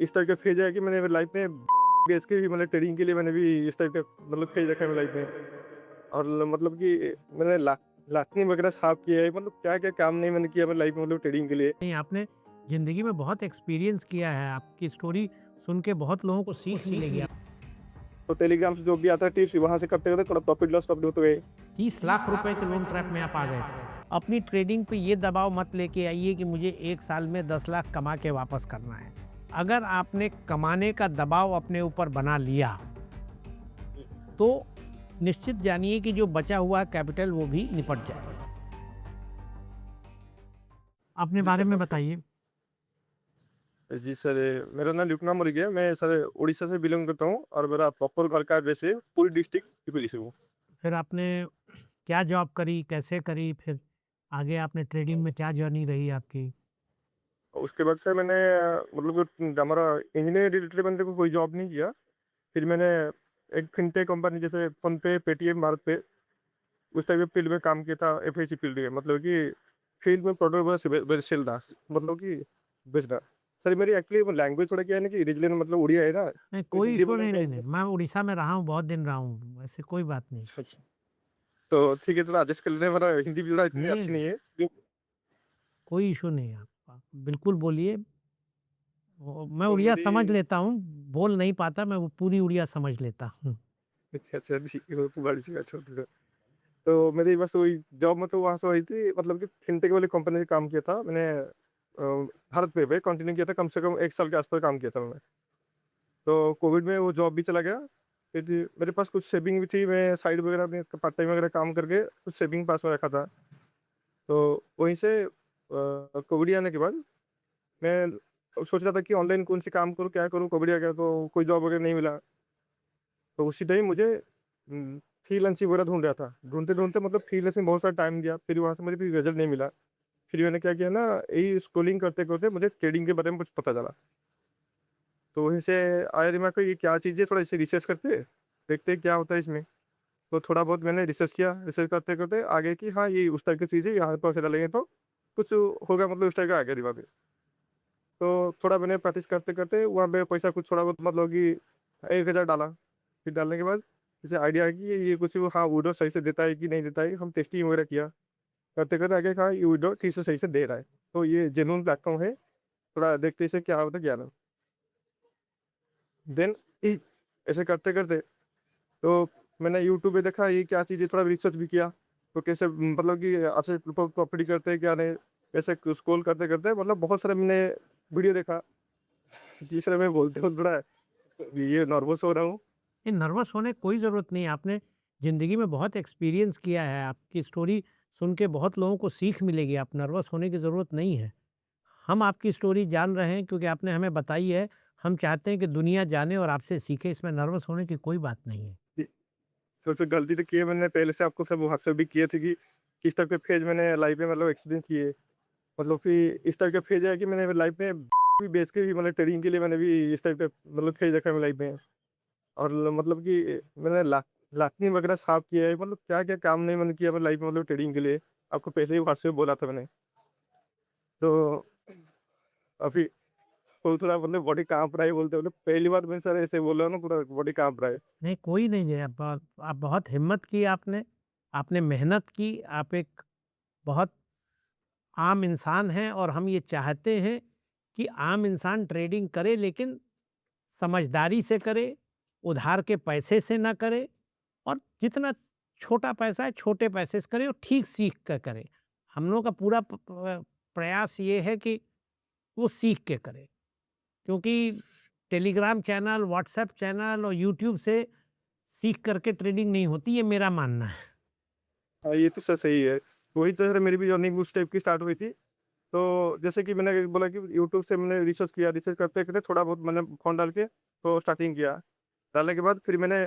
इस टाइप का फेज है कि मैंने मेरी लाइफ में बेच के भी मतलब ट्रेडिंग के लिए मैंने भी इस टाइप का मतलब फेज रखा है मेरी लाइफ में। और मतलब कि मैंने लाटनी वगैरह साफ किया है, मतलब क्या क्या काम नहीं मैंने किया मेरी लाइफ में मतलब ट्रेडिंग के लिए। नहीं, आपने ज़िंदगी में बहुत एक्सपीरियंस किया है, आपकी स्टोरी सुन के बहुत लोगों को सीख मिलेगी। आप तो टेलीग्राम से जो भी आता है टिप्स वहां से करते करते थोड़ा प्रॉफिट लॉस प्रॉफिट होते गए। 30 लाख रुपए के लोन ट्रैप में आप आ गए थे। अपनी ट्रेडिंग पे ये दबाव मत लेके आइए कि मुझे 1 साल में 10 लाख कमा के वापस करना है। अगर आपने कमाने का दबाव अपने ऊपर बना लिया, तो निश्चित जानिए कि जो बचा हुआ कैपिटल वो भी निपट जाएगा। अपने जी बारे सर। में बताइए। जी सर, मेरा नाम ल्यूकनाम मलिक है। मैं सर उड़ीसा से बिलोंग करता हूँ और मेरा प्रॉपर घर का एड्रेस है पूरी डिस्ट्रिक्ट पिपली से हूँ। फिर आपने क्या जॉब करी, कैसे करी? फिर आगे आपने ट्रेडिंग में क्या जर्नी रही आपकी? उसके बाद से मैंने मतलब कि हमारा इंजीनियर रिलेटेड मैंने कोई जॉब नहीं किया। फिर मैंने एक फिनटेक कंपनी जैसे फोन पे, पेटीएम, भारत पे, उस टाइप के फील्ड में काम किया था। एफएसी फील्ड में मतलब कि फील्ड में प्रोडक्ट सेल था, मतलब कि बेचना। सर मेरी एक्चुअली लैंग्वेज थोड़ा क्या है ना कि रीजनल मतलब उड़िया है ना, नहीं, तो कोई हिंदी इशू बोलना नहीं, नहीं, थोड़ा। नहीं। मैं उड़ीसा में रहा हूँ, बहुत दिन रहा हूँ, ऐसे कोई बात नहीं। अच्छा। तो ठीक है, थोड़ा एडजस्ट कर लेना, मेरा हिंदी भी थोड़ा इतनी नहीं, अच्छी नहीं, नहीं है। कोई इशू नहीं है। आप बिल्कुल बोलिए। मैं तो उड़िया मेरी समझ लेता हूँ, बोल नहीं पाता, मैं वो पूरी उड़िया समझ लेता हूँ। अच्छा अच्छा ठीक है, वो तो बड़ी सी अच्छा होता है। तो मेरी बस वही जॉब में तो वहाँ से वही थी, मतलब कि फिनटेक वाली कंपनी में काम किया था मैंने। भारत पे कंटिन्यू किया था, कम से कम 1 साल के आसपास काम किया था मैं। तो कोविड में वो जॉब भी चला गया। फिर मेरे पास कुछ सेविंग भी थी, मैं साइड वगैरह में पार्ट टाइम वगैरह काम करके कुछ सेविंग पास में रखा था। तो वहीं से कोविड आने के बाद मैं सोच रहा था कि ऑनलाइन कौन सी काम करूँ, क्या करूँ। कोविड आ गया तो कोई जॉब वगैरह नहीं मिला। तो उसी टाइम मुझे फ्रीलांसिंग वगैरह ढूंढ रहा था, ढूंढते ढूंढते मतलब फ्रीलांसिंग बहुत सारा टाइम गया, फिर वहाँ से मुझे फिर रिजल्ट नहीं मिला। फिर मैंने क्या किया ना, यही स्क्रॉलिंग करते करते मुझे ट्रेडिंग के बारे में कुछ पता चला। तो वहीं से आया दिमाग को ये क्या चीज़ है, थोड़ा इसे रिसर्च करते देखते हैं क्या होता है इसमें। तो थोड़ा बहुत मैंने रिसर्च किया, रिसर्च करते करते आगे कि हाँ ये उस टाइप की चीज़ है, यहाँ पर से डालेंगे तो कुछ होगा, मतलब उस टाइप का आ गया दिमाग में। तो थोड़ा मैंने प्रैक्टिस करते करते वहाँ पे पैसा कुछ थोड़ा बहुत मतलब कि 1,000 डाला। फिर डालने के बाद जैसे आइडिया है कि ये कुछ हाँ विड्रॉ सही से देता है कि नहीं देता है, हम टेस्टिंग वगैरह किया। करते करते आगे कहा ये विड्रॉ ठीक से सही से दे रहा है, तो ये जेन्युइन प्लेटफॉर्म है, थोड़ा देखते इसे क्या होता है क्या ना। देन ऐसे करते करते तो मैंने यूट्यूब पे देखा ये क्या चीज़ है, थोड़ा रिसर्च भी किया। तो कैसे मतलब कि अच्छे प्रॉपर्टी करते हैं क्या नहीं, ऐसे स्क्रॉल करते करते मतलब बहुत सारे मैंने वीडियो देखा। तीसरे में बोलते हो थोड़ा ये नर्वस हो रहा हूँ। ये नर्वस होने की कोई ज़रूरत नहीं है। आपने ज़िंदगी में बहुत एक्सपीरियंस किया है, आपकी स्टोरी सुन के बहुत लोगों को सीख मिलेगी, आप नर्वस होने की ज़रूरत नहीं है। हम आपकी स्टोरी जान रहे हैं क्योंकि आपने हमें बताई है। हम चाहते हैं कि दुनिया जाने और आपसे सीखे, इसमें नर्वस होने की कोई बात नहीं है। ये सबसे गलती तो की है मैंने पहले से, आपको सब व्हाट्सएप भी किए थे कि किस टाइप के फेज मैंने लाइफ में मतलब एक्सपीरियंस किए। मतलब फिर इस टाइप का फेज है कि मैंने लाइफ में भी बेच के भी मतलब ट्रेडिंग के लिए मैंने भी इस टाइप का मतलब फेज रखा है मेरी लाइफ में। और मतलब कि मैंने लाटनी वगैरह साफ किया है, मतलब क्या क्या काम नहीं मैंने किया मेरी लाइफ में मतलब ट्रेडिंग के लिए। आपको पहले ही व्हाट्सएप बोला था मैंने। तो अभी वो थोड़ा मतलब बॉडी कांप रहा है, बोलते बोले पहली बार मैंने सर ऐसे बोला ना, पूरा बॉडी कांप रहा है। नहीं, कोई नहीं है। आप बहुत हिम्मत की आपने, आपने मेहनत की, आप एक बहुत आम इंसान हैं और हम ये चाहते हैं कि आम इंसान ट्रेडिंग करे, लेकिन समझदारी से करे, उधार के पैसे से ना करे, और जितना छोटा पैसा है छोटे पैसे से करे और ठीक सीख कर करे। हम लोगों का पूरा प्रयास ये है कि वो सीख के करे, क्योंकि टेलीग्राम चैनल, व्हाट्सएप चैनल और यूट्यूब से सीख करके ट्रेडिंग नहीं होती, ये मेरा मानना है। हाँ, ये तो सर सही है। वही तो सर मेरी भी जर्नी उस टाइप की स्टार्ट हुई थी। तो जैसे कि मैंने बोला कि यूट्यूब से मैंने रिसर्च किया, रिसर्च करते करते थोड़ा बहुत मैंने फ़ोन डाल के तो स्टार्टिंग किया। डालने के बाद फिर मैंने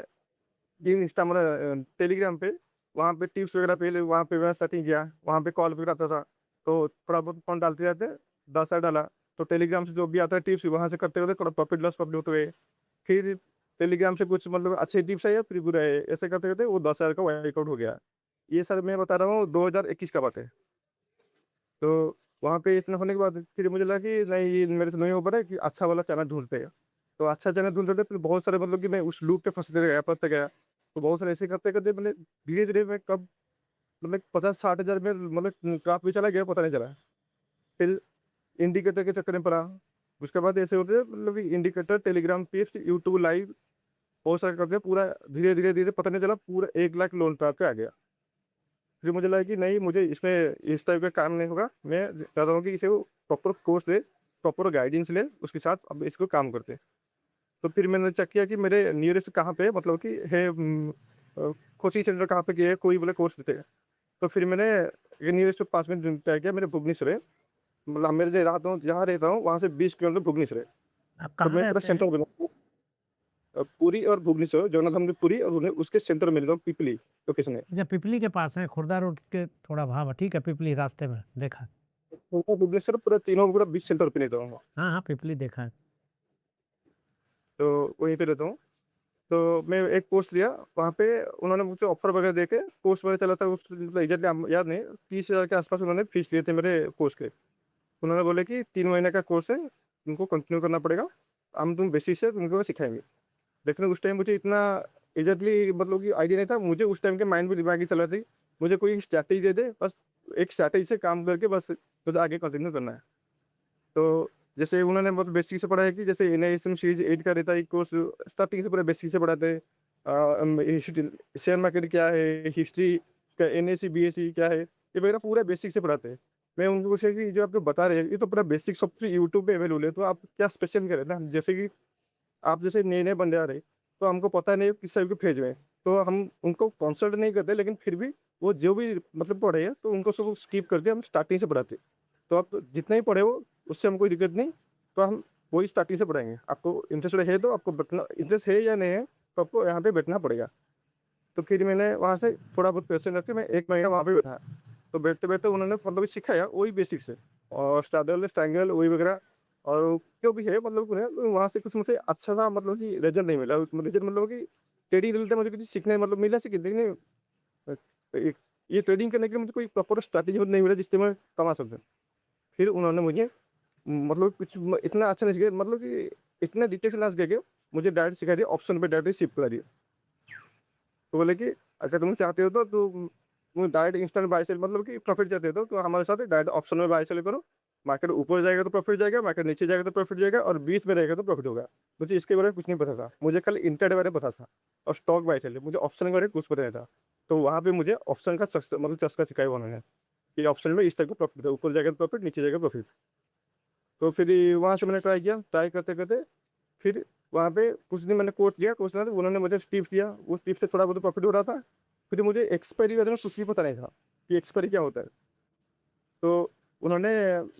ये इंस्टा मतलब टेलीग्राम पे, वहाँ पे टिप्स वगैरह पहले वहाँ पे मैंने सेटिंग किया, वहाँ पे कॉल वगैरह आता था। तो थोड़ा बहुत फ़ोन डालते जाते 10,000 डाला। तो टेलीग्राम से जो भी आता है टिप्स वहाँ से करते करते थोड़ा प्रॉफिट लॉस प्रॉफिट होते गए। फिर टेलीग्राम से कुछ मतलब अच्छे टिप्स आए या फिर बुरे आए, ऐसे करते करते वो 10,000 का वर्कआउट हो गया। ये सर मैं बता रहा हूँ 2021 का बात है। तो वहाँ पे इतना होने के बाद फिर मुझे लगा कि नहीं ये मेरे से नहीं हो पा रहा है, कि अच्छा वाला चैनल ढूँढते हैं। तो अच्छा चैनल ढूँढ रहे थे, फिर बहुत सारे मतलब कि मैं उस लूप पे फँसते गया। तो बहुत सारे ऐसे करते-करते मैंने धीरे-धीरे मैं कब मतलब 50-60 हज़ार में मतलब काफ़ी चला गया, पता नहीं चला। फिर इंडिकेटर के चक्कर में पड़ा। उसके बाद ऐसे होते मतलब कि indicator, Telegram page, YouTube live बहुत सारे करके पूरा धीरे-धीरे पता नहीं चला पूरा 1 लाख लोन पे आ गया। फिर मुझे लगा कि नहीं, मुझे इसमें इस टाइप का काम नहीं होगा। मैं चाहता हूँ कि इसे वो प्रॉपर कोर्स दे, प्रॉपर गाइडेंस ले, उसके साथ अब इसको काम करते हैं। तो फिर मैंने चेक किया कि मेरे नियरेस्ट कहाँ पे मतलब कि है कोचिंग सेंटर कहाँ पे किए, कोई बोले कोर्स देते हैं। तो फिर मैंने ये नियरेस्ट पास में तय किया, मेरे भुवनेश्वर है। मतलब मेरे जो रात हूँ जहाँ रहता हूँ वहाँ से 20 किलोमीटर भुवनेश्वर है। आप तो कहाँ मैं पूरा रहते हैं? सेंटर में रहता हूँ। पुरी और भुवनेश्वर जगन्नाथ मंदिर पुरी और उन्हें उसके सेंटर में रहता हूँ, पिपली लोकेशन है। अच्छा, पिपली के पास है, खुर्दा रोड के थोड़ा हाँ, ठीक है, पिपली रास्ते में देखा। पूरा भुवनेश्वर पूरा तीनों पूरा बीच सेंटर पे रहता हूँ। हाँ, हाँ, पिपली देखा है। तो वहीं पे रहता हूँ। तो मैं एक कोर्स लिया, वहाँ पे उन्होंने मुझे ऑफ़र वगैरह देके कोर्स वगैरह चला था, उस एग्ज़ैक्टली याद नहीं, 30,000 के आस-पास उन्होंने फीस लिए थे मेरे कोर्स के। उन्होंने बोले कि 3 महीने का कोर्स है, तुमको कंटिन्यू करना पड़ेगा, हम तुम बेसिक से तुमको सिखाएँगे। लेकिन उस टाइम मुझे इतना एग्ज़ैक्टली मतलब कि आइडिया नहीं था, मुझे उस टाइम के माइंड में दिमाग ही चल रहा था, मुझे कोई स्ट्रैटेजी दे दे, बस एक स्ट्रैटेजी से काम करके बस मुझे आगे कंटिन्यू करना है। तो जैसे उन्होंने बहुत बेसिक से पढ़ाया कि जैसे एनआईएसएम सीरीज़ 8 का रहता है एक कोर्स, स्टार्टिंग से पूरा बेसिक से पढ़ाते हैं। हिस्ट्री, शेयर मार्केट क्या है, हिस्ट्री का एनएसई, बीएसई क्या है, ये वगैरह पूरा बेसिक से पढ़ाते हैं। मैं उनको पूछा कि जो आपको बता रहे हैं, ये तो पूरा बेसिक सब कुछ यूट्यूब पे अवेलेबल है, तो आप क्या स्पेशल करें ना? जैसे कि आप जैसे नए-नए बंदे आ रहे हैं, तो हमको पता नहीं है किस टाइप के फेज में है, तो हम उनको कंसल्ट नहीं करते, लेकिन फिर भी वो जो भी मतलब पढ़े हैं, तो उनको सब स्किप करके हम स्टार्टिंग से पढ़ाते हैं। तो आप जितना ही पढ़े हो, उससे हमको कोई दिक्कत नहीं, तो हम वही स्टार्टिंग से पढ़ाएँगे। आपको इंटरेस्टेड है तो आपको बैठना, इंटरेस्ट है या नहीं है, तो आपको यहाँ पे बैठना पड़ेगा। तो फिर मैंने वहाँ से थोड़ा बहुत पैसे रख के मैं 1 महीना वहाँ पे बैठा। तो बैठते-बैठते उन्होंने मतलब सिखाया वही बेसिक से, और स्टाडल, स्ट्रैंगल वही वगैरह, और जो भी है मतलब उन्हें वहाँ से कुछ मुझे अच्छा-सा मतलब कि रिज़ल्ट नहीं मिला। रिज़ल्ट मतलब कि ट्रेडिंग रिलेटेड मुझे कुछ सीखने मतलब मिला, लेकिन अ, एक ये ट्रेडिंग करने के लिए मुझे कोई प्रॉपर स्ट्रैटेजी नहीं मिला जिससे मैं कमा सकता। फिर उन्होंने मुझे मतलब कुछ इतना अच्छा नहीं सिखाया, मतलब कि इतना डिटेल से ना सिखा के मुझे डायरेक्ट सिखा दिया, ऑप्शन पे डायरेक्ट शिफ्ट करा दिया। तो बोले कि अगर तुम चाहते हो तो तुम डायरेक्ट इंस्टेंट बाय सेल मतलब कि प्रॉफिट चाहते हो तो हमारे साथ डायरेक्ट ऑप्शन में बाय सेल करो। मार्केट ऊपर जाएगा तो प्रॉफिट जाएगा, मार्केट नीचे जाएगा तो प्रॉफिट जाएगा, और बीच में रहेगा तो प्रॉफिट होगा। मुझे इसके बारे में कुछ नहीं पता था। मुझे खाली इंट्राडे बारे में पता था, और स्टॉक बाय सेल, मुझे ऑप्शन के बारे में कुछ पता नहीं था। तो वहाँ पे मुझे ऑप्शन का मतलब चस्का सिखाया उन्होंने, कि ऑप्शन में इस टाइप का प्रॉफिट है, ऊपर जाएगा तो प्रॉफिट, नीचे जाएगा प्रॉफिट। तो फिर वहाँ से मैंने ट्राई किया, ट्राई करते-करते फिर वहाँ पे कुछ दिन मैंने कोर्स लिया, कोर्स लिया तो उन्होंने मुझे टिप्स दिया, उस टिप्स से थोड़ा बहुत प्रॉफिट हो रहा था। फिर मुझे एक्सपायरी के बारे में कुछ भी पता नहीं था, कि एक्सपायरी क्या होता है। तो उन्होंने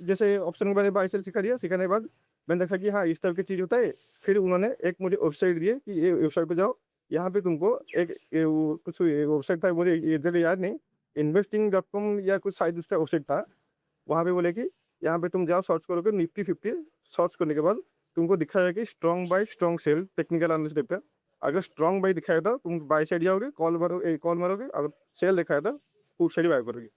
जैसे ऑप्शन के बारे में बाय सेल सिखा दिया, सिखाने के बाद मैंने देखा कि हाँ, इस टाइप की चीज़ होता है। फिर उन्होंने एक मुझे वेबसाइट दी है कि ये वेबसाइट पे जाओ, यहाँ पे तुमको एक ये वो कुछ ये वेबसाइट था, मुझे एग्ज़ैक्टली याद नहीं, इन्वेस्टिंग.com या कुछ शायद उसका वेबसाइट था। वहाँ पे बोले कि यहाँ पे तुम जाओ, सर्च करोगे निफ्टी 50, सर्च करने के बाद तुमको दिखाएगा कि strong bye, strong cell, technical analysis type का। अगर स्ट्रॉन्ग बाय दिखाया था तुम बाय साइड जाओगे, कॉल मारोगे, अगर सेल दिखाया था पुट साइड बाय करोगे।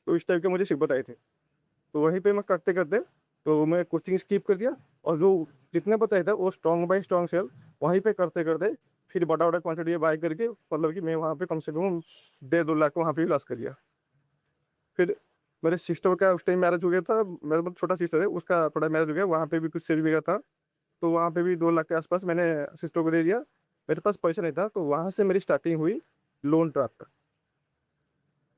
तो इस टाइप के मुझे सिर्फ बताए थे। तो वहीं पे मैं करते-करते तो मैं कोचिंग स्किप कर दिया, और जो जितने बताया था वो स्ट्रॉन्ग बाय, स्ट्रॉन्ग सेल, वहीं पे करते-करते फिर बड़ा-बड़ा क्वांटिटी बाय करके मतलब कि मैं वहाँ पे कम से कम डेढ़ 2 लाख का वहाँ पे लॉस कर लिया। फिर मेरे सिस्टर का उस टाइम मैरिज हो गया था, मेरा बहुत छोटा सिस्टर है, उसका थोड़ा मैरिज हो गया, वहाँ पे भी कुछ सेल वगैरह था, तो वहाँ पे भी 2 लाख के आस-पास मैंने सिस्टर को दे दिया। मेरे पास पैसा नहीं था, तो वहाँ से मेरी स्टार्टिंग हुई लोन ट्रैप।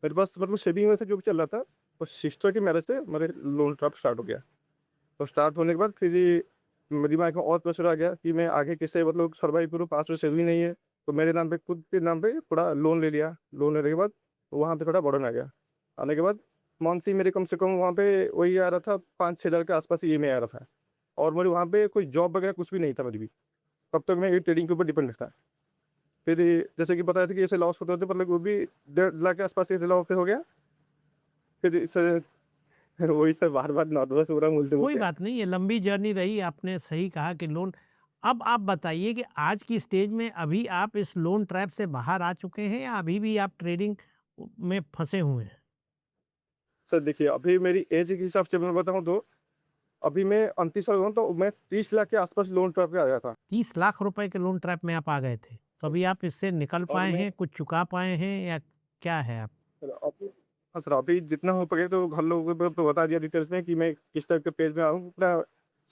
मेरे पास मतलब सेविंग में से जो भी चल रहा था, तो सिस्टर की मैरिज से मेरे लोन ट्रैप स्टार्ट हो गया। तो स्टार्ट होने के बाद फिर ये मेरे दिमाग में और प्रेशर आ गया कि मैं आगे कैसे मतलब सर्वाइव करूँ, पास में सेविंग नहीं है, तो मेरे नाम पे, खुद के नाम पे थोड़ा लोन ले लिया। लोन लेने के बाद वहाँ पे थोड़ा बर्डन आ गया। आने के बाद मंथली मेरे कम से कम वहाँ पे वही आ रहा था, 5-6 हज़ार के आस-पास ईएमआई आ रहा था, और मेरे वहाँ पे कोई जॉब वगैरह कुछ भी नहीं था मेरी भी। तब तक मैं ये ट्रेडिंग के ऊपर डिपेंड था। फिर जैसे कि बताया था कि ऐसे लॉस होते होते मतलब वो भी 1.5 लाख के आस-पास ऐसे लॉस हो गया। फिर इससे फिर वही सब बार-बार नर्वस हो रहा हूँ, कोई बोलते-बोलते। बात नहीं, ये लंबी जर्नी रही, आपने सही कहा कि लोन। अब आप बताइए कि आज की स्टेज में अभी आप इस लोन ट्रैप से बाहर आ चुके हैं या अभी भी आप ट्रेडिंग में फँसे हुए हैं? सर देखिए, अभी मेरी एज के हिसाब से मैं बताऊँ तो अभी मैं 29 साल का हूँ, तो मैं 30 लाख के आस-पास लोन ट्रैप पे आया था। 30 लाख रुपए के लोन ट्रैप में आप आ गए थे। तो अभी आप इससे निकल और पाए मैं हैं, कुछ चुका पाए हैं या क्या है आप? अभी हाँ सर, अभी जितना हो सके तो घर लोगों को तो बता दिया डिटेल्स में कि मैं किस टाइप के पेज में आऊँ, पूरा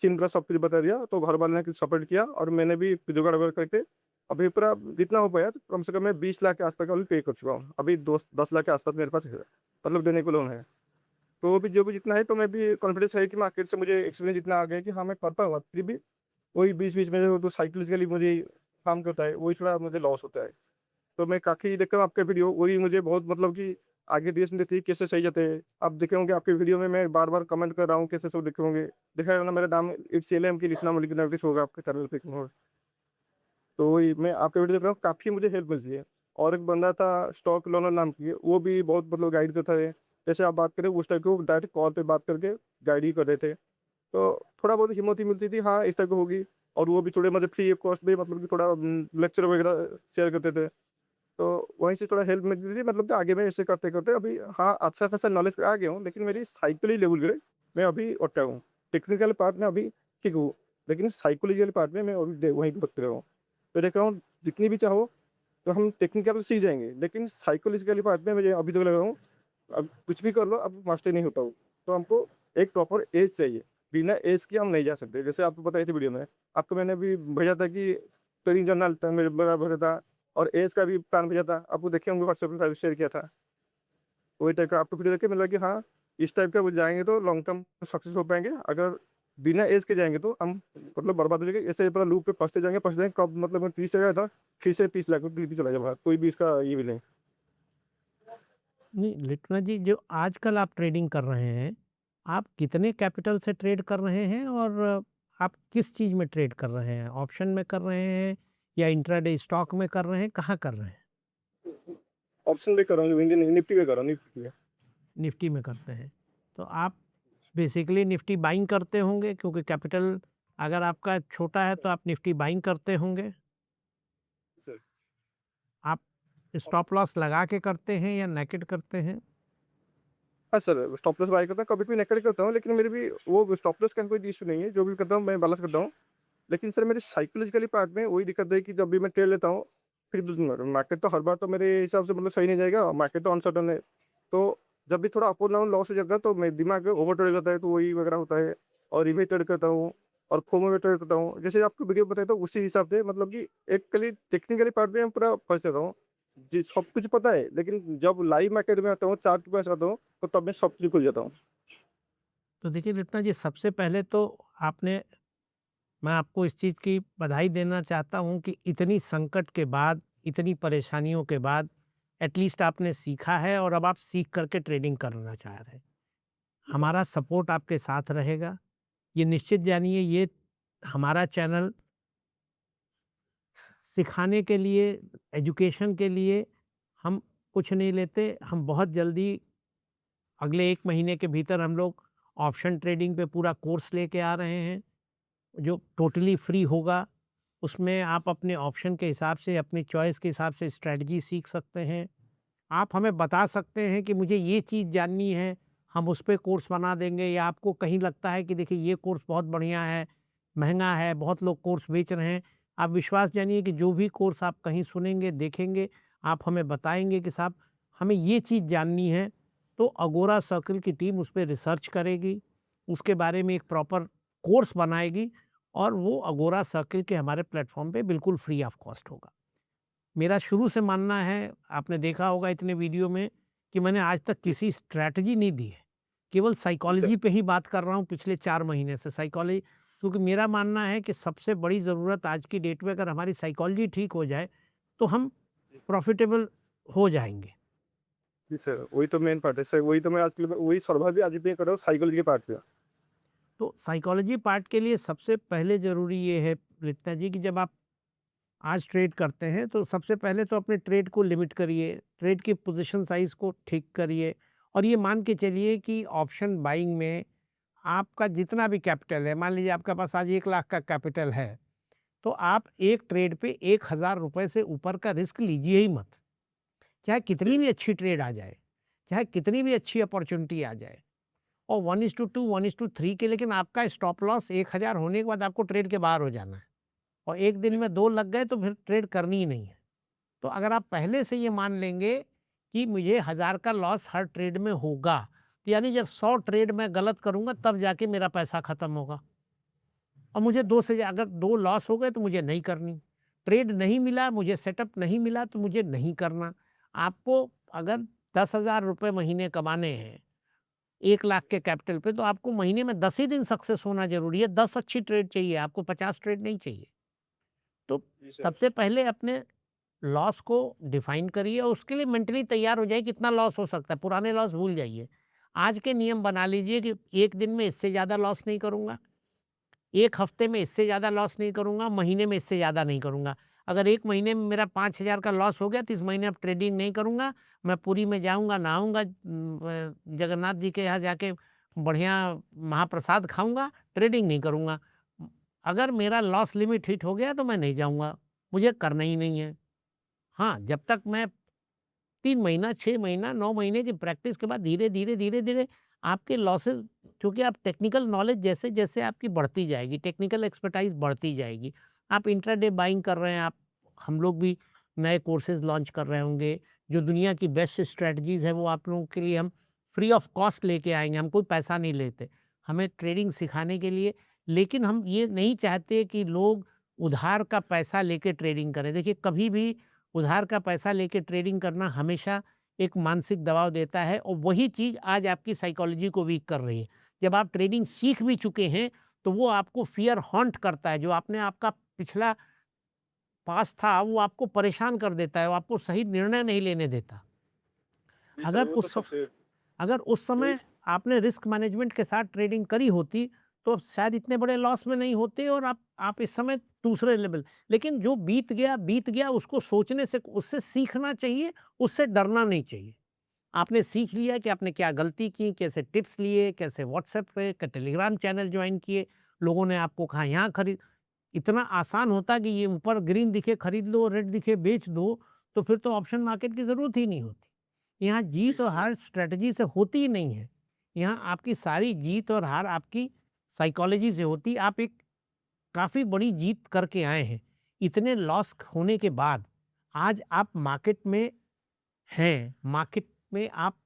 सीन पूरा सब कुछ बता दिया, तो घर वालों ने कुछ सपोर्ट किया और मैंने भी जुगाड़-वुगाड़ करके अभी पूरा जितना हो पाया, तो कम से कम मैं 20 लाख के आस-पास का अभी पे कर चुका हूँ। अभी दो 10 लाख के आस-पास मेरे पास है, मतलब देने को लोन है। तो अभी जो भी जितना है, तो मैं भी कॉन्फिडेंस है कि मार्केट से मुझे एक्सपीरियंस इतना आ गया है कि हाँ, मैं कर पाऊँगा। फिर भी वही बीच-बीच में जो तो साइकोलॉजिकली मुझे काम करता है, वही थोड़ा मुझे लॉस होता है। तो मैं काफ़ी देखता हूँ आपके वीडियो, वही मुझे बहुत मतलब कि आगे डिरेक्शन देती है, कैसे सही जाते हैं। आप देखे होंगे आपके वीडियो में मैं बार-बार कमेंट कर रहा हूँ, कैसे सब देखे होंगे। देखा होगा ना, मेरा नाम इट्स एलएम की लिसना मलिक नोटिस होगा आपके चैनल पे कहीं और। तो वही मैं आपके वीडियो देख रहा हूँ, काफ़ी मुझे हेल्प मिलती है। और एक बंदा था स्टॉक लर्नर नाम की, वो भी बहुत मतलब गाइड करता है। जैसे आप बात करें उस टाइप के, वो डायरेक्ट कॉल पे बात करके गाइड ही कर रहे थे। तो थोड़ा बहुत हिम्मत ही मिलती थी, हाँ, इस टाइप की होगी। और वो भी थोड़े मतलब फ्री ऑफ कॉस्ट में, मतलब कि थोड़ा लेक्चर वगैरह शेयर करते थे। तो वहीं से थोड़ा हेल्प मिलती थी, मतलब कि आगे मैं ऐसे करते-करते अभी हाँ, अच्छा-खासा नॉलेज आ गया हूँ, लेकिन मेरी साइकिल लेवल पे मैं अभी अटका हूँ। टेक्निकल पार्ट में अभी ठीक हूँ, लेकिन साइकोलॉजिकल पार्ट में मैं अभी वहीं पे भटक रहा हूँ। तो देख रहा हूँ, जितनी भी चाहो तो हम टेक्निकल सीख जाएँगे, लेकिन साइकोलॉजिकल पार्ट में मुझे अभी तक लगा हूँ, अब कुछ भी कर लो, अब मास्टर नहीं हो पाऊँ। तो हमको एक प्रॉपर एज चाहिए, बिना एज के हम नहीं जा सकते। जैसे आपको बताई थी वीडियो में, आपको मैंने अभी भेजा था कि ट्रेनिंग जर्नल था मेरे बराबर था, और एज का भी प्लान भेजा था, आपको देखे होंगे व्हाट्सएप पे शेयर किया था। वही टाइप का आपको वीडियो देख के मिला कि हाँ, इस टाइप का वो जाएँगे तो लॉन्ग टर्म सक्सेस हो पाएँगे। अगर बिना एज के जाएँगे तो हम मतलब बर्बाद हो जाएँगे। ऐसे पूरा लूप पे फँसते जाएँगे, कब मतलब मैं 30 से गया था, फिर से 30 लाख में भी चला जाऊँगा। कोई भी इसका ये भी नहीं। नहीं, लिटना जी, जो आजकल आप ट्रेडिंग कर रहे हैं, आप कितने कैपिटल से ट्रेड कर रहे हैं और आप किस चीज़ में ट्रेड कर रहे हैं? ऑप्शन में कर रहे हैं या इंट्राडे स्टॉक में कर रहे हैं, कहाँ कर रहे हैं? ऑप्शन पे कर रहा हूँ, इंडियन निफ्टी पे कर रहा हूँ, निफ्टी पे। निफ्टी में करते हैं। तो आप बेसिकली निफ्टी बाइंग करते होंगे क्योंकि कैपिटल अगर आपका छोटा है तो आप निफ्टी बाइंग करते होंगे। सर। आप स्टॉप लॉस लगा के करते हैं या नेकेड करते हैं? हाँ सर, स्टॉप लॉस बाय करता हूँ, कभी-कभी नेकेड करता हूँ, लेकिन मेरे भी वो स्टॉप लॉस का कोई इश्यू नहीं है, जो भी करता हूँ मैं बैलेंस करता हूँ। लेकिन सर मेरे साइकोलॉजिकली पार्ट में वही दिक्कत है कि जब भी मैं ट्रेड लेता हूँ, फिर मार्केट तो हर बार तो मेरे हिसाब से मतलब सही नहीं जाएगा, मार्केट तो अनसर्टेन है। तो जब भी थोड़ा अप और डाउन लॉस हो जाता है, तो मेरे दिमाग में ओवर ट्रेड हो जाता है, तो वही वगैरह होता है। और रिवर्स ट्रेड करता हूँ और फोमो में ट्रेड करता हूँ। जैसे आपको वीडियो बताया था, उसी हिसाब से मतलब कि एक्चुअली टेक्निकली पार्ट में मैं पूरा फँस जाता हूँ। जी, सब कुछ पता है, लेकिन जब लाइव मार्केट में आता हूँ, चार्ट के पास आता हूँ, तो तब मैं सब चीज़ भूल जाता हूँ। तो देखिए लिटना जी, सबसे पहले तो आपने मैं आपको इस चीज़ की बधाई देना चाहता हूँ कि इतनी संकट के बाद, इतनी परेशानियों के बाद एटलीस्ट आपने सीखा है और अब आप सीख करके ट्रेडिंग करना चाह रहे हैं। हमारा सपोर्ट आपके साथ रहेगा। ये निश्चित जानिए, ये हमारा चैनल सिखाने के लिए, एजुकेशन के लिए हम कुछ नहीं लेते। हम बहुत जल्दी अगले 1 महीने के भीतर हम लोग ऑप्शन ट्रेडिंग पे पूरा कोर्स लेके आ रहे हैं, जो टोटली फ्री होगा। उसमें आप अपने ऑप्शन के हिसाब से, अपनी चॉइस के हिसाब से स्ट्रैटेजी सीख सकते हैं। आप हमें बता सकते हैं कि मुझे ये चीज़ जाननी है, हम उस पे कोर्स बना देंगे, या आपको कहीं लगता है कि देखिए ये कोर्स बहुत बढ़िया है, महँगा है, बहुत लोग कोर्स बेच रहे हैं। आप विश्वास जानिए कि जो भी कोर्स आप कहीं सुनेंगे, देखेंगे, आप हमें बताएँगे कि साहब हमें ये चीज़ जाननी है, तो अगोरा सर्कल की टीम उस पे रिसर्च करेगी, उसके बारे में एक प्रॉपर कोर्स बनाएगी और वो अगोरा सर्कल के हमारे प्लेटफ़ॉर्म पे बिल्कुल फ्री ऑफ कॉस्ट होगा। मेरा शुरू से मानना है, आपने देखा होगा इतने वीडियो में, कि मैंने आज तक जी, किसी स्ट्रैटेजी नहीं दी है। केवल जी सर। साइकोलॉजी पे ही बात कर रहा हूँ पिछले 4 महीने से, साइकोलॉजी, क्योंकि मेरा मानना है कि सबसे बड़ी ज़रूरत आज की डेट में अगर हमारी साइकोलॉजी ठीक हो जाए, तो हम प्रॉफ़िटेबल हो जाएँगे। जी सर, वही तो मेन पार्ट है सर, वही तो मैं आजकल वही सर्वाइव भी आज भी कर रहा हूँ साइकोलॉजी के पार्ट पे। तो साइकोलॉजी पार्ट के लिए सबसे पहले ज़रूरी ये है रितना जी, कि जब आप आज ट्रेड करते हैं तो सबसे पहले तो अपने ट्रेड को लिमिट करिए, ट्रेड की पोजीशन साइज़ को ठीक करिए और ये मान के चलिए कि ऑप्शन बाइंग में आपका जितना भी कैपिटल है, मान लीजिए आपके पास आज 1 लाख का कैपिटल है, तो आप एक ट्रेड पे 1000 रुपए से ऊपर का रिस्क लीजिए ही मत, चाहे जी, कितनी भी अच्छी ट्रेड आ जाए। चाहे कितनी भी अच्छी अपॉर्चुनिटी आ जाए, और 1:2, 1:3 के, लेकिन आपका स्टॉप लॉस 1000 होने के बाद आपको ट्रेड के बाहर हो जाना है, और एक दिन में 2 लग गए तो फिर ट्रेड करनी ही नहीं है। तो अगर आप पहले से ये मान लेंगे कि मुझे 1000 का लॉस हर ट्रेड में होगा, तो यानी जब 100 ट्रेड मैं गलत करूँगा तब जाके मेरा पैसा खत्म होगा। और मुझे 2 से अगर 2 लॉस हो गए तो मुझे नहीं करनी। ट्रेड नहीं मिला, मुझे सेटअप नहीं मिला तो मुझे नहीं करना। आपको अगर 10,000 रुपए महीने कमाने हैं 1 लाख के कैपिटल पे, तो आपको महीने में 10 ही दिन सक्सेस होना ज़रूरी है। 10 अच्छी ट्रेड चाहिए, आपको 50 ट्रेड नहीं चाहिए। तो जी सर। सबसे पहले अपने लॉस को डिफाइन करिए और उसके लिए मेंटली तैयार हो जाइए कितना लॉस हो सकता है। पुराने लॉस भूल जाइए। आज के नियम बना लीजिए कि 1 दिन में इससे ज़्यादा लॉस नहीं करूँगा, 1 हफ्ते में इससे ज़्यादा लॉस नहीं करूँगा, महीने में इससे ज़्यादा नहीं करूँगा। अगर 1 महीने में मेरा 5000 का लॉस हो गया तो इस महीने अब ट्रेडिंग नहीं करूँगा। मैं पुरी में जाऊँगा, नहाऊँगा, जगन्नाथ जी के यहाँ जाके बढ़िया महाप्रसाद खाऊँगा, ट्रेडिंग नहीं करूँगा। अगर मेरा लॉस लिमिट हिट हो गया तो मैं नहीं जाऊँगा, मुझे करना ही नहीं है। हाँ, जब तक मैं 3 महीना, 6 महीना, 9 महीने की प्रैक्टिस के बाद धीरे-धीरे, धीरे-धीरे आपके लॉसेस, क्योंकि आप टेक्निकल नॉलेज जैसे-जैसे आपकी बढ़ती जाएगी, टेक्निकल एक्सपर्टाइज़ बढ़ती जाएगी। आप इंट्राडे बाइंग कर रहे हैं, आप हम लोग भी नए कोर्सेज़ लॉन्च कर रहे होंगे, जो दुनिया की बेस्ट स्ट्रैटेजीज़ है वो आप लोगों के लिए हम फ्री ऑफ कॉस्ट लेके आएँगे, हम कोई पैसा नहीं लेते। हमें ट्रेडिंग सिखाने के लिए, लेकिन हम ये नहीं चाहते कि लोग उधार का पैसा लेके ट्रेडिंग करें। देखिए, कभी भी उधार का पैसा लेके ट्रेडिंग करना हमेशा एक मानसिक दबाव देता है, और वही चीज़ आज आपकी साइकोलॉजी को वीक कर रही है। जब आप ट्रेडिंग सीख भी चुके हैं, तो वो आपको फ़ियर हॉन्ट करता है, जो आपने आपका पिछला पास्ट था, वो आपको परेशान कर देता है, वो आपको सही निर्णय नहीं लेने देता। जी सर, अगर वो तो उस सबसे अगर उस वही समय आपने रिस्क मैनेजमेंट के साथ ट्रेडिंग करी होती, तो शायद इतने बड़े लॉस में नहीं होते, और आप इस समय दूसरे लेवल। लेकिन जो बीत गया, उसको सोचने से, उससे सीखना चाहिए, उससे डरना नहीं चाहिए। आपने सीख लिया कि आपने क्या गलती की, कैसे टिप्स लिए, कैसे व्हाट्सएप पे, टेलीग्राम चैनल ज्वाइन किए, लोगों ने आपको कहा यहाँ खरीद। इतना आसान होता कि ये ऊपर ग्रीन दिखे खरीद लो, रेड दिखे बेच दो, तो फिर तो ऑप्शन मार्केट की ज़रूरत ही नहीं होती। यहाँ जी, जीत और हार स्ट्रैटेजी से होती ही नहीं है। यहाँ आपकी सारी जीत और हार आपकी साइकोलॉजी से होती है। आप एक काफ़ी बड़ी जीत करके आए हैं। इतने लॉस होने के बाद आज आप मार्केट में हैं, मार्केट में आप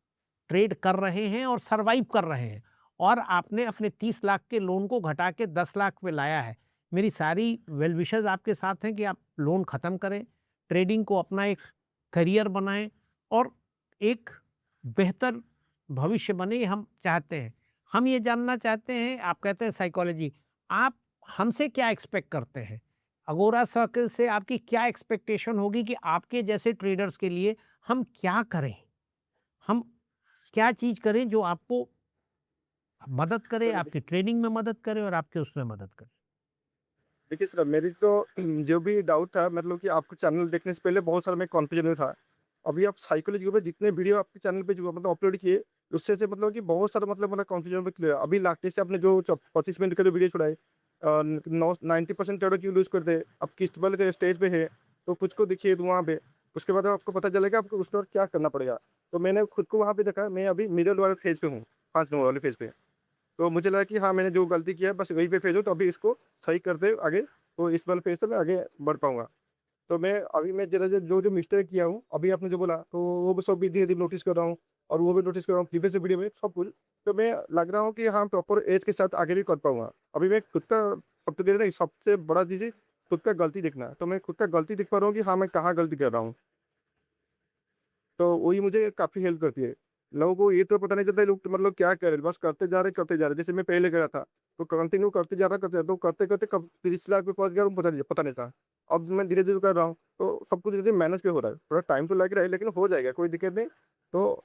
ट्रेड कर रहे हैं और सर्वाइव कर रहे हैं, और आपने अपने 30 लाख के लोन को घटा के 10 लाख पे लाया है। मेरी सारी वेल विशेज़ आपके साथ हैं कि आप लोन ख़त्म करें, ट्रेडिंग को अपना एक करियर बनाएँ, और एक बेहतर भविष्य बने, ये हम चाहते हैं। हम ये जानना चाहते हैं, आप कहते हैं साइकोलॉजी, आप हमसे क्या एक्सपेक्ट करते हैं? अगोरा सर्कल से आपकी क्या एक्सपेक्टेशन होगी कि आपके जैसे ट्रेडर्स के लिए हम क्या करें? हम क्या चीज़ करें जो आपको मदद करे, सर आपकी ट्रेनिंग में मदद करे और आपके उसमें मदद करे? देखिए सर, मेरी तो जो भी डाउट था, मतलब कि आपको चैनल देखने से पहले बहुत सारा मैं कन्फ्यूजन में था। अभी आप साइकोलॉजी के ऊपर जितने वीडियो आपके चैनल पे जो मतलब अपलोड किए, उससे से मतलब कि बहुत सारा मतलब कन्फ्यूजन में क्लियर। अभी लास्ट से आपने जो 25 मिनट का जो वीडियो छुड़ाए, 90% ट्रेडर क्यों लूज़ करते हैं, अब किस्त वाले के स्टेज पे है, तो कुछ को देखिए तो वहाँ पे, उसके बाद आपको पता चलेगा आपको उस पर क्या करना पड़ेगा। तो मैंने खुद को वहाँ पे देखा, मैं अभी मिडल वाले फेज पे हूँ, 5 नंबर वाले फेज पे। तो मुझे लगा कि हाँ, मैंने जो गलती किया है बस वहीं पे फेज़ हूँ, तो अभी इसको सही करते हुए आगे, तो इस वाले फेज़ से मैं आगे बढ़ पाऊँगा। तो मैं ज़रा जो मिस्टेक किया हूँ, अभी आपने जो बोला, तो वो भी सब भी धीरे-धीरे नोटिस कर रहा हूँ, और वो भी नोटिस कर रहा हूँ प्रीवियस वीडियो में सब कुछ। तो मैं लग रहा हूँ कि हाँ, प्रॉपर एज के साथ आगे भी कर पाऊँगा। अभी मैं खुद का सबसे पहले नहीं, सबसे बड़ा चीज़ है खुद का गलती दिखना। तो मैं खुद का गलती दिख पा रहा हूँ कि हाँ, मैं कहाँ गलती कर रहा हूँ। तो वही मुझे काफ़ी हेल्प करती है। लोगों को ये तो पता नहीं चलता है, लोग तो मतलब क्या कर रहे हैं, बस करते जा रहे हैं। जैसे मैं पहले करा था, तो कंटिन्यू करते जा, तो करते-करते कब 30 लाख पे पहुँच गया, वो पता नहीं था। अब मैं धीरे-धीरे कर रहा हूँ, तो सब कुछ जैसे मैनेज पे हो रहा है। थोड़ा टाइम तो लग रहा है, लेकिन हो जाएगा, कोई दिक्कत नहीं। तो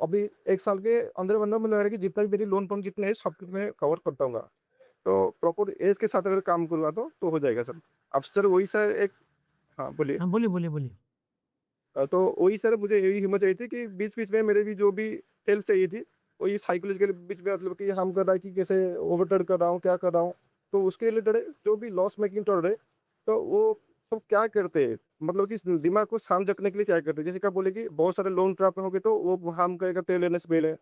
अभी 1 साल के अंदर-अंदर मुझे लग रहा है कि जितना भी मेरी लोन-वोन जितने हैं, सब कुछ मैं कवर कर पाऊँगा। तो प्रॉपर एज के साथ अगर काम करूँगा तो हो जाएगा सर। अब सर वही सर एक हाँ, बोलिए। हाँ, बोलिए, बोलिए, बोलिए। तो वही सर मुझे यही हिम्मत चाहिए थी कि बीच-बीच में मेरे भी जो भी हेल्प चाहिए थी, वही साइकोलॉजिकल बीच में, मतलब कि हम कर रहा है कि कैसे ओवरटर्न कर रहा हूँ, क्या कर रहा हूँ। तो उसके रिलेटेड जो भी लॉस मेकिंग ट्रेडर है, तो वो सब क्या करते हैं? मतलब कि इस दिमाग को शांत रखने के लिए क्या करते हैं, जैसे क्या बोले कि बहुत सारे लोन ट्रैप में होगे तो वो हार्म करेगा तेल लेने से पहले,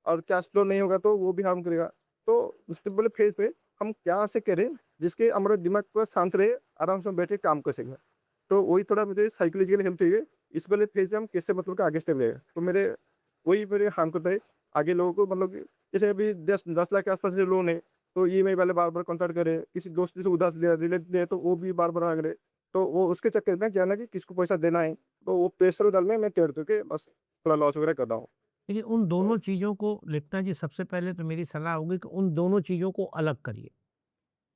और कैश फ्लो नहीं होगा तो वो भी हार्म करेगा। तो उसके पहले फेज पे हम क्या से करें जिसके हमारा दिमाग पूरा शांत रहे, आराम से बैठ के काम कर सकें। तो वही थोड़ा मुझे साइकोलॉजिकली हेल्प चाहिए। इस वाले फेज से हम कैसे मतलब कि आगे स्टेप लें। तो मेरे हार्म करता है आगे लोगों को, मतलब कि जैसे अभी 10 लाख के आसपास जो लोन है, तो ईएमआई वाले बार-बार कॉन्टैक्ट करे, किसी दोस्त से उधार लिया रिलेट लिया तो वो भी बार-बार माँग रहे। तो वो उसके चक्कर में क्या है ना कि किसको पैसा देना है, तो वो प्रेशर डाल में मैं टेढ़ के बस थोड़ा लॉस वगैरह कर रहा हूँ। देखिए, उन दोनों तो चीज़ों को लिखना जी, सबसे पहले तो मेरी सलाह होगी कि उन दोनों चीज़ों को अलग करिए।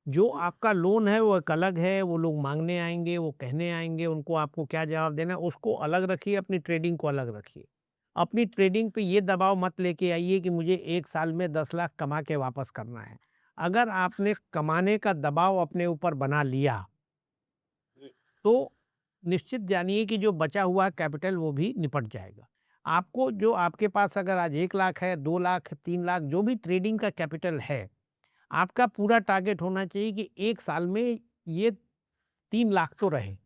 जो जी, आपका लोन है वो एक अलग है, वो लोग माँगने आएँगे, वो कहने आएँगे, उनको आपको क्या जवाब देना है उसको अलग रखिए, अपनी ट्रेडिंग को अलग रखिए। अपनी ट्रेडिंग पे ये दबाव मत लेके आइए कि मुझे 1 साल में 10 लाख कमा के वापस करना है। अगर आपने कमाने का दबाव अपने ऊपर बना लिया, जी, तो निश्चित जानिए कि जो बचा हुआ कैपिटल वो भी निपट जाएगा। आपको जो आपके पास अगर आज 1 लाख है, 2 लाख, 3 लाख जो भी ट्रेडिंग का कैपिटल है, आपका पूरा टारगेट होना चाहिए कि 1 साल में ये 3 लाख तो रहे।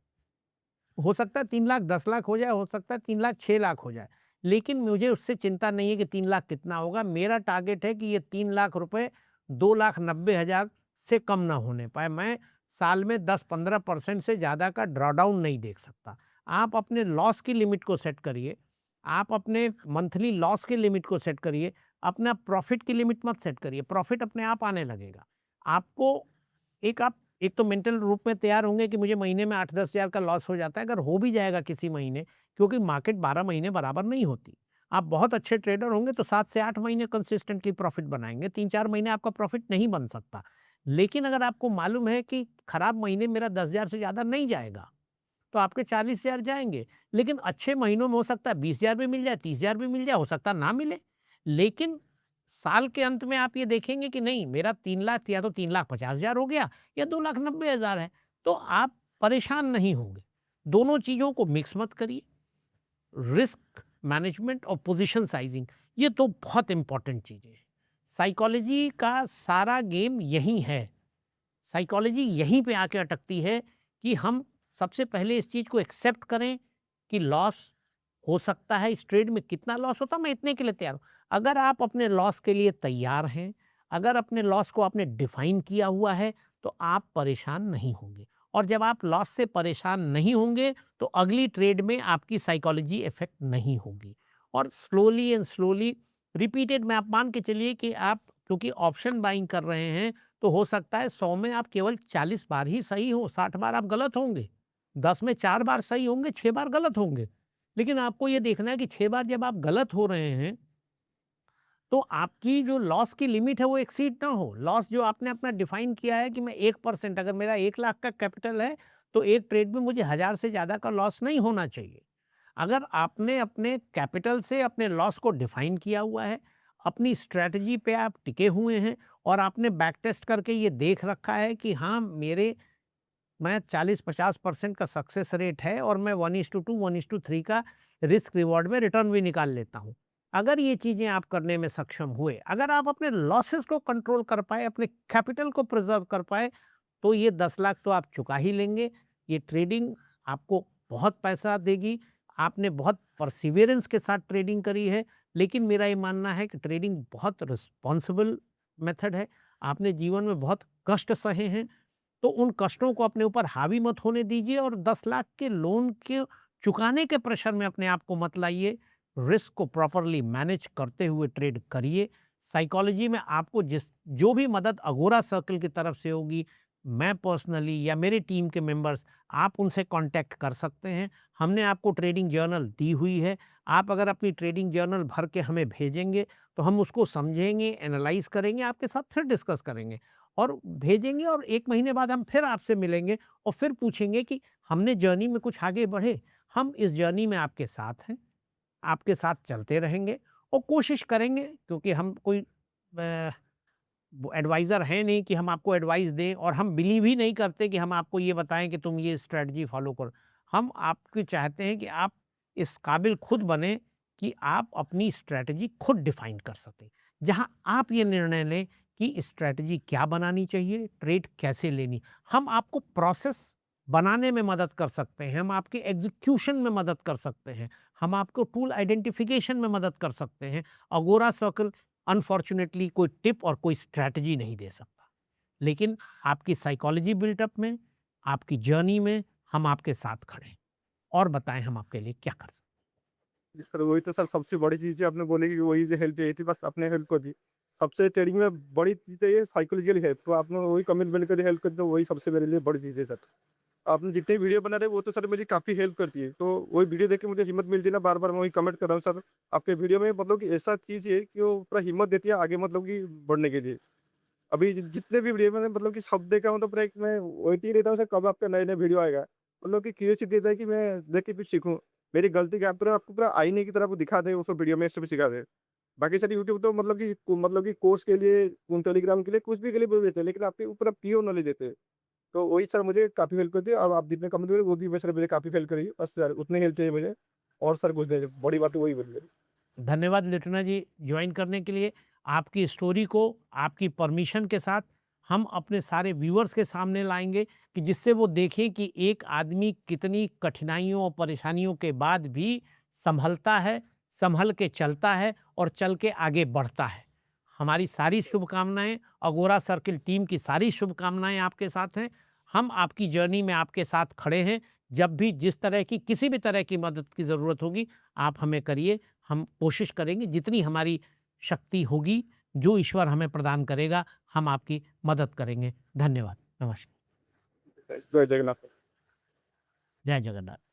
हो सकता है 3 लाख 10 लाख हो जाए, हो सकता है 3 लाख 6 लाख हो जाए। लेकिन मुझे उससे चिंता नहीं है कि 3 लाख कितना होगा। मेरा टारगेट है कि ये 3 लाख रुपए 2,90,000 से कम ना होने पाए। मैं साल में 10-15% से ज़्यादा का ड्रॉडाउन नहीं देख सकता। आप अपने लॉस की लिमिट को सेट करिए। आप अपने मंथली लॉस की लिमिट को सेट करिए। अपना प्रॉफ़िट की लिमिट मत सेट करिए। प्रॉफ़िट अपने आप आने लगेगा। आपको आप एक तो मेंटल रूप में तैयार होंगे कि मुझे महीने में 8-10 हज़ार का लॉस हो जाता है, अगर हो भी जाएगा किसी महीने, क्योंकि मार्केट 12 महीने बराबर नहीं होती। आप बहुत अच्छे ट्रेडर होंगे तो 7 से 8 महीने कंसिस्टेंटली प्रॉफिट बनाएँगे, 3-4 महीने आपका प्रॉफिट नहीं बन सकता। लेकिन अगर आपको मालूम है कि खराब महीने मेरा 10,000 से ज़्यादा नहीं जाएगा, तो आपके 40,000 जाएँगे। लेकिन अच्छे महीनों में हो सकता है 20,000 भी मिल जाए, 30,000 भी मिल जाए, हो सकता है ना मिले। लेकिन साल के अंत में आप ये देखेंगे कि नहीं, मेरा 3 लाख या तो 3,50,000 हो गया या 2,90,000 है, तो आप परेशान नहीं होंगे। दोनों चीज़ों को मिक्स मत करिए। रिस्क मैनेजमेंट और पोजीशन साइजिंग, ये तो बहुत इंपॉर्टेंट चीज़ें हैं। साइकोलॉजी का सारा गेम यही है। साइकोलॉजी यहीं पे आके अटकती है कि हम सबसे पहले इस चीज़ को एक्सेप्ट करें कि लॉस हो सकता है। इस ट्रेड में कितना लॉस होता है, मैं इतने के लिए तैयार हूँ। अगर आप अपने लॉस के लिए तैयार हैं, अगर अपने लॉस को आपने डिफाइन किया हुआ है, तो आप परेशान नहीं होंगे। और जब आप लॉस से परेशान नहीं होंगे, तो अगली ट्रेड में आपकी साइकोलॉजी इफेक्ट नहीं होगी। और स्लोली एंड स्लोली रिपीटेड में आप मान के चलिए कि आप क्योंकि ऑप्शन बाइंग कर रहे हैं, तो हो सकता है 100 में आप केवल 40 बार ही सही हो, 60 बार आप गलत होंगे। 10 में 4 बार सही होंगे, 6 बार गलत होंगे। लेकिन आपको ये देखना है कि 6 बार जब आप गलत हो रहे हैं, तो आपकी जो लॉस की लिमिट है वो एक्सीड ना हो। लॉस जो आपने अपना डिफाइन किया है कि मैं 1%, अगर मेरा 1 लाख का कैपिटल है, तो एक ट्रेड में मुझे 1000 से ज़्यादा का लॉस नहीं होना चाहिए। अगर आपने अपने कैपिटल से अपने लॉस को डिफाइन किया हुआ है, अपनी स्ट्रैटेजी पे आप टिके हुए हैं और आपने बैक टेस्ट करके ये देख रखा है कि हाँ, मैं 40-50% का सक्सेस रेट है और मैं 1:2, 1:3 का रिस्क रिवॉर्ड में रिटर्न भी निकाल लेता हूँ। अगर ये चीज़ें आप करने में सक्षम हुए, अगर आप अपने लॉसेस को कंट्रोल कर पाए, अपने कैपिटल को प्रिज़र्व कर पाए, तो ये 10 लाख तो आप चुका ही लेंगे। ये ट्रेडिंग आपको बहुत पैसा देगी। आपने बहुत परसिवियरेंस के साथ ट्रेडिंग करी है, लेकिन मेरा ये मानना है कि ट्रेडिंग बहुत रिस्पॉन्सिबल मेथड है। आपने जीवन में बहुत कष्ट सहे हैं, तो उन कष्टों को अपने ऊपर हावी मत होने दीजिए और 10 लाख के लोन के चुकाने के प्रेशर में अपने आप को मत लाइए। रिस्क को प्रॉपरली मैनेज करते हुए ट्रेड करिए। साइकोलॉजी में आपको जो भी मदद अगोरा सर्कल की तरफ से होगी, मैं पर्सनली या मेरी टीम के मेंबर्स, आप उनसे कांटेक्ट कर सकते हैं। हमने आपको ट्रेडिंग जर्नल दी हुई है। आप अगर अपनी ट्रेडिंग जर्नल भर के हमें भेजेंगे, तो हम उसको समझेंगे, एनालाइज़ करेंगे, आपके साथ फिर डिस्कस करेंगे और भेजेंगे, और 1 महीने बाद हम फिर आपसे मिलेंगे और फिर पूछेंगे कि हमने जर्नी में कुछ आगे बढ़े। हम इस जर्नी में आपके साथ हैं, आपके साथ चलते रहेंगे और कोशिश करेंगे, क्योंकि हम कोई वो एडवाइज़र हैं नहीं कि हम आपको एडवाइस दें, और हम बिलीव ही नहीं करते कि हम आपको ये बताएँ कि तुम ये स्ट्रैटेजी फ़ॉलो करो। हम आपकी चाहते हैं कि आप इस काबिल खुद बनें कि आप अपनी स्ट्रैटेजी खुद डिफ़ाइन कर सकें। जहाँ आप ये निर्णय लें कि स्ट्रैटेजी क्या बनानी चाहिए, ट्रेड कैसे लेनी। हम आपको प्रोसेस बनाने में मदद कर सकते हैं, हम आपके एग्जीक्यूशन में मदद कर सकते हैं, हम आपको टूल आइडेंटिफिकेशन में मदद कर सकते हैं। अगोरा सर्कल अनफॉर्चुनेटली कोई टिप और कोई स्ट्रैटेजी नहीं दे सकता, लेकिन आपकी साइकोलॉजी बिल्टअप में, आपकी जर्नी में हम आपके साथ खड़े हैं। और बताएं हम आपके लिए क्या कर सकते जी सर, वही तो सर सबसे बड़ी चीज़ है, आपने बोली कि वही जो हेल्प चाहिए थी, बस अपने हेल्प को दी। सबसे ट्रेडिंग में बड़ी चीज़ है ये साइकोलॉजिकल हेल्प, तो आपने वही कमिटमेंट करके हेल्प कर दो, वही सबसे मेरे लिए बड़ी चीज़ है सर। आपने जितनी वीडियो बना रहे वो तो सर मुझे काफ़ी हेल्प करती है, तो वही वीडियो देख के मुझे हिम्मत मिलती है ना, बार-बार मैं वही कमेंट कर रहा हूँ सर, आपके वीडियो में मतलब कि ऐसा चीज़ है कि वो पूरा हिम्मत देती है आगे मतलब कि बढ़ने के लिए। अभी जितने भी वीडियो मैंने मतलब कि सब देखा हूँ तो पूरा एक मैं वेट ही रहता हूँ सर कब आपका नए-नए वीडियो आएगा। मतलब कि क्यूरियोसिटी रहता है कि मैं देख के कुछ सीखूँ। मेरी गलती क्या पूरा आपको पूरा आईने की तरह वो दिखा दे, उस वीडियो में इससे भी सिखा दे। बाकी सारी यूट्यूब तो मतलब कि कोर्स के लिए, टेलीग्राम के लिए, कुछ भी के लिए बोल देते हैं, लेकिन आपके ऊपर प्योर नॉलेज देते हैं। तो वही सर मुझे काफ़ी हेल्प करती है। अब आप जितने कमेंट करे वो भी सर मुझे काफ़ी हेल्प करी है। बस सर उतनी हेल्प चाहिए मुझे और सर कुछ नहीं, बड़ी बात तो वही बोली है। हैं? धन्यवाद लिटना जी ज्वाइन करने के लिए। आपकी स्टोरी को आपकी परमिशन के साथ हम अपने सारे व्यूअर्स के सामने लाएंगे कि जिससे वो देखें कि एक आदमी कितनी कठिनाइयों और परेशानियों के बाद भी संभलता है, संभल के चलता है और चल के आगे बढ़ता है। हमारी सारी शुभकामनाएं, अगोरा सर्किल टीम की सारी शुभकामनाएं आपके साथ हैं। हम आपकी जर्नी में आपके साथ खड़े हैं। जब भी जिस तरह की किसी भी तरह की मदद की ज़रूरत होगी आप हमें करिए। हम कोशिश करेंगे जितनी हमारी शक्ति होगी, जो ईश्वर हमें प्रदान करेगा, हम आपकी मदद करेंगे। धन्यवाद। नमस्कार। जय जगन्नाथ। जय जगन्नाथ।